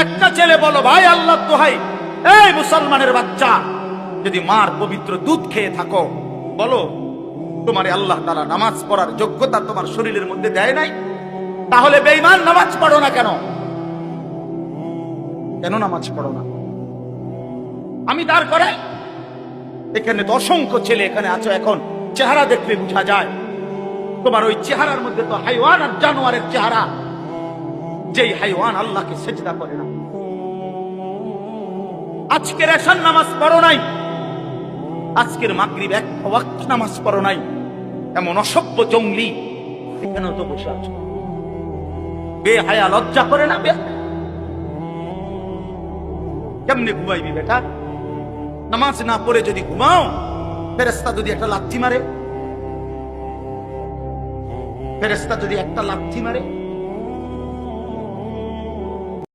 একটা ছেলে বলো, ভাই আল্লাহ দোহাই, এই মুসলমানের বাচ্চা, যদি মার পবিত্র দুধ খেয়ে থাকো, বলো তোমারে আল্লাহ তাআলা নামাজ পড়ার যোগ্যতা তোমার শরীরের মধ্যে দেয় নাই? তাহলে বেঈমান নামাজ পড়ো না কেন? কেন নামাজ পড়ো না? আমি দাঁড় করে এখানে তো অসংখ্য ছেলে এখানে আছো, এখন চেহারা দেখলে বোঝা যায় তোমার ওই চেহারার মধ্যে তো হাইওয়ান আর জানোয়ারের চেহারা। যেই হাইওয়ান আল্লাহকে সেজদা করে না। আজকের এশার নামাজ পড়ো নাই, আজকের মাগরিব এক ওয়াক্ত নামাজ পড়ো নাই, এমন অসভ্য জঙ্গলি এখানেও তো বসে আছো। বেহায়া, লজ্জা করে না? কেমনে ঘুমাইবি বেটা? নামাজ না পড়ে যদি ঘুমাও, ফেরেশতা যদি একটা লাথি মারে, ফেরেশতা যদি একটা লাথি মারে,